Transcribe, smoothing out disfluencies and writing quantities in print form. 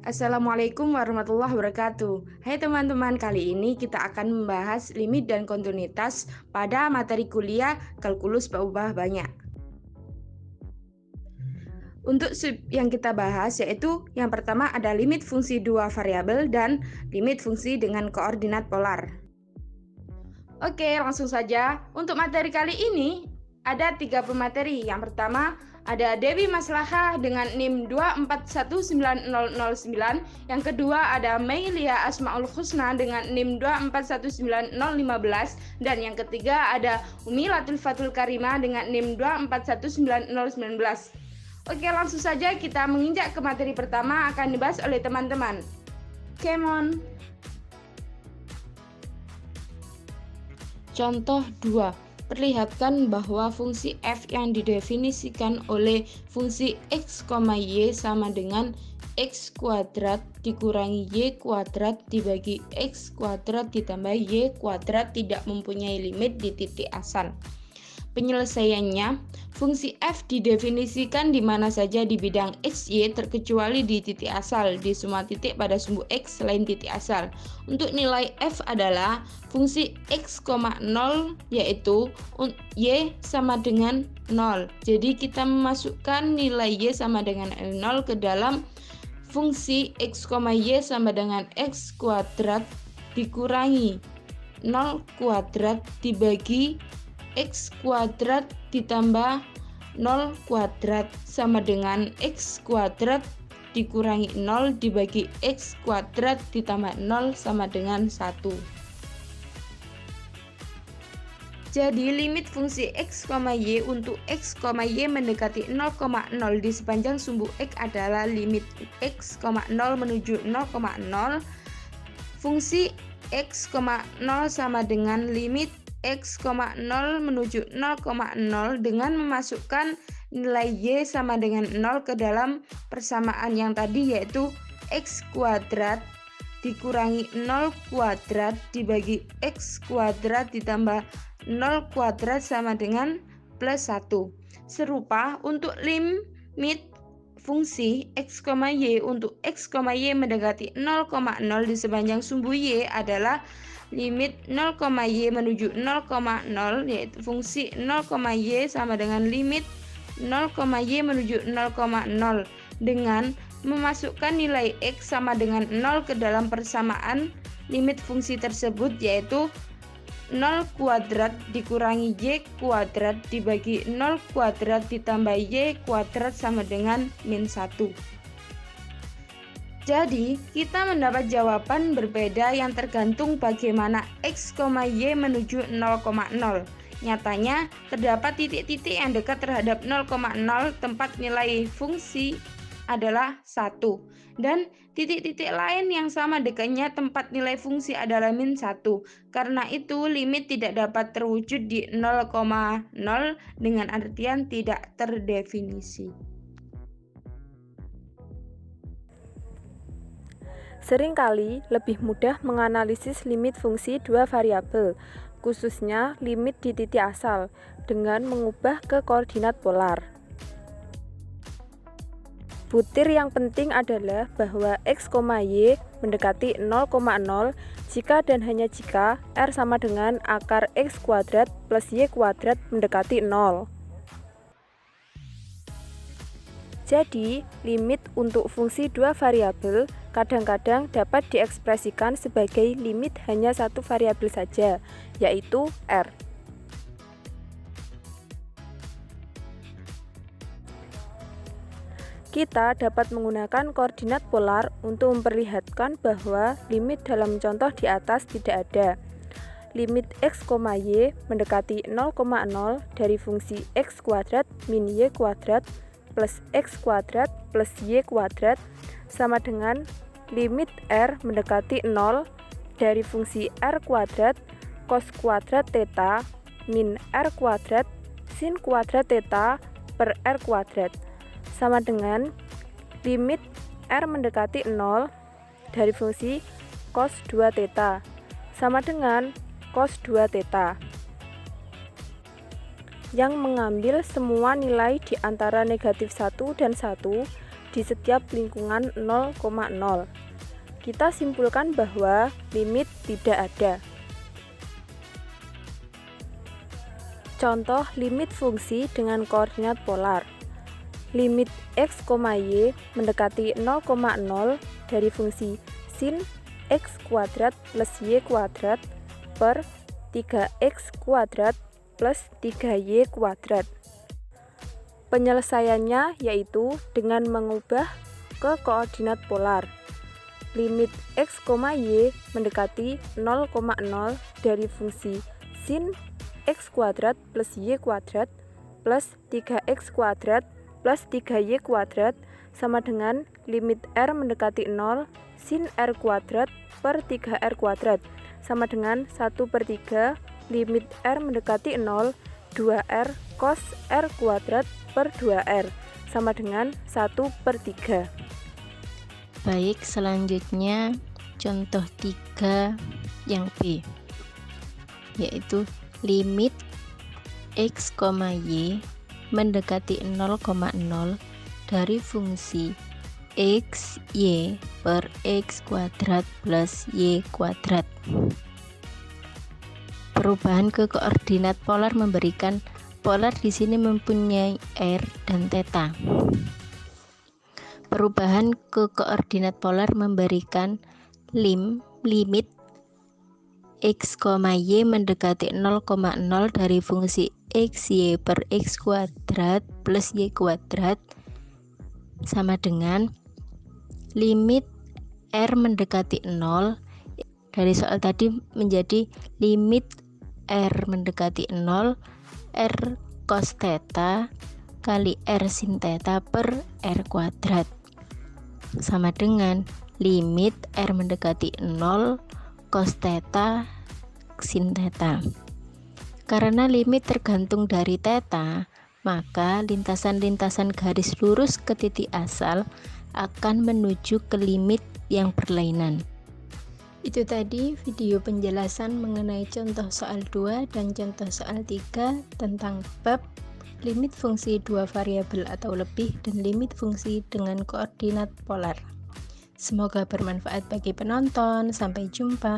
Assalamualaikum warahmatullahi wabarakatuh. Hai teman-teman, kali ini kita akan membahas limit dan kontinuitas pada materi kuliah kalkulus berubah banyak. Untuk yang kita bahas yaitu yang pertama ada limit fungsi dua variabel dan limit fungsi dengan koordinat polar. Oke, langsung saja. Untuk materi kali ini ada 3 pemateri. Yang pertama ada Dewi Maslahah dengan NIM 2419009. Yang kedua ada Meilia Asmaul Husna dengan NIM 2419015. Dan yang ketiga ada Umi Latifah Karimah dengan NIM 2419019. Oke, langsung saja kita menginjak ke materi pertama akan dibahas oleh teman-teman. Come on. Contoh 2. Perlihatkan bahwa fungsi f yang didefinisikan oleh fungsi x, y sama dengan x kuadrat dikurangi y kuadrat dibagi x kuadrat ditambah y kuadrat tidak mempunyai limit di titik asal. Penyelesaiannya, fungsi f didefinisikan di mana saja di bidang x, y terkecuali di titik asal di semua titik pada sumbu x selain titik asal. Untuk nilai f adalah fungsi x, 0 yaitu y sama dengan 0. Jadi kita memasukkan nilai y sama dengan 0 ke dalam fungsi x, y sama dengan x kuadrat dikurangi 0 kuadrat dibagi x kuadrat ditambah 0 kuadrat sama dengan x kuadrat dikurangi 0 dibagi x kuadrat ditambah 0 sama dengan 1. Jadi limit fungsi x, y untuk x, y mendekati 0,0 di sepanjang sumbu x adalah limit x, 0 menuju 0,0. Fungsi x, 0 sama dengan limit x, 0 menuju 0,0 dengan memasukkan nilai y sama dengan 0 ke dalam persamaan yang tadi, yaitu x kuadrat dikurangi 0 kuadrat dibagi x kuadrat ditambah 0 kuadrat sama dengan plus 1. Serupa untuk limit fungsi x, y untuk x, y mendekati 0,0 di sepanjang sumbu y adalah limit 0, y menuju 0,0 yaitu fungsi 0, y sama dengan limit 0, y menuju 0,0 dengan memasukkan nilai x sama dengan 0 ke dalam persamaan limit fungsi tersebut, yaitu 0 kuadrat dikurangi y kuadrat dibagi 0 kuadrat ditambah y kuadrat sama dengan min 1. Jadi, kita mendapat jawaban berbeda yang tergantung bagaimana x, y menuju 0,0. Nyatanya, terdapat titik-titik yang dekat terhadap 0,0 tempat nilai fungsi adalah 1. Dan titik-titik lain yang sama dekatnya tempat nilai fungsi adalah min 1. Karena itu, limit tidak dapat terwujud di 0,0 dengan artian tidak terdefinisi. Seringkali lebih mudah menganalisis limit fungsi dua variabel, khususnya limit di titik asal, dengan mengubah ke koordinat polar. Butir yang penting adalah bahwa x, y mendekati 0,0 jika dan hanya jika r sama dengan akar x kuadrat plus y kuadrat mendekati 0. Jadi, limit untuk fungsi dua variabel kadang-kadang dapat diekspresikan sebagai limit hanya satu variabel saja, yaitu r. Kita dapat menggunakan koordinat polar untuk memperlihatkan bahwa limit dalam contoh di atas tidak ada. Limit x, y mendekati 0,0 dari fungsi x kuadrat min y kuadrat plus x kuadrat plus y kuadrat sama dengan limit r mendekati 0 dari fungsi r kuadrat cos kuadrat theta min r kuadrat sin kuadrat theta per r kuadrat sama dengan limit r mendekati 0 dari fungsi cos 2 theta sama dengan cos 2 theta yang mengambil semua nilai di antara negatif 1 dan 1 di setiap lingkungan 0,0. Kita simpulkan bahwa limit tidak ada. Contoh limit fungsi dengan koordinat polar. Limit x, y mendekati 0,0 dari fungsi sin x kuadrat plus y kuadrat per 3x kuadrat plus 3y kuadrat. Penyelesaiannya yaitu dengan mengubah ke koordinat polar. Limit x, y mendekati 0,0 dari fungsi sin x kuadrat plus y kuadrat plus 3x kuadrat plus 3y kuadrat sama dengan limit r mendekati 0 sin r kuadrat per 3r kuadrat sama dengan 1/3 limit r mendekati 0 2r cos r kuadrat per 2r sama dengan 1/3. Baik, selanjutnya contoh 3 yang B, yaitu limit x, y mendekati 0,0 dari fungsi x, y per x kuadrat plus y kuadrat. Perubahan ke koordinat polar memberikan polar di sini mempunyai r dan theta. Perubahan ke koordinat polar memberikan limit x, y mendekati 0,0 dari fungsi x, y per x kuadrat plus y kuadrat sama dengan limit r mendekati 0 dari soal tadi menjadi limit r mendekati 0 r cos theta kali r sin theta per r kuadrat sama dengan limit r mendekati 0 cos theta sin theta. Karena limit tergantung dari theta, maka lintasan-lintasan garis lurus ke titik asal akan menuju ke limit yang berlainan. Itu tadi video penjelasan mengenai contoh soal 2 dan contoh soal 3 tentang bab limit fungsi dua variabel atau lebih dan limit fungsi dengan koordinat polar. Semoga bermanfaat bagi penonton. Sampai jumpa.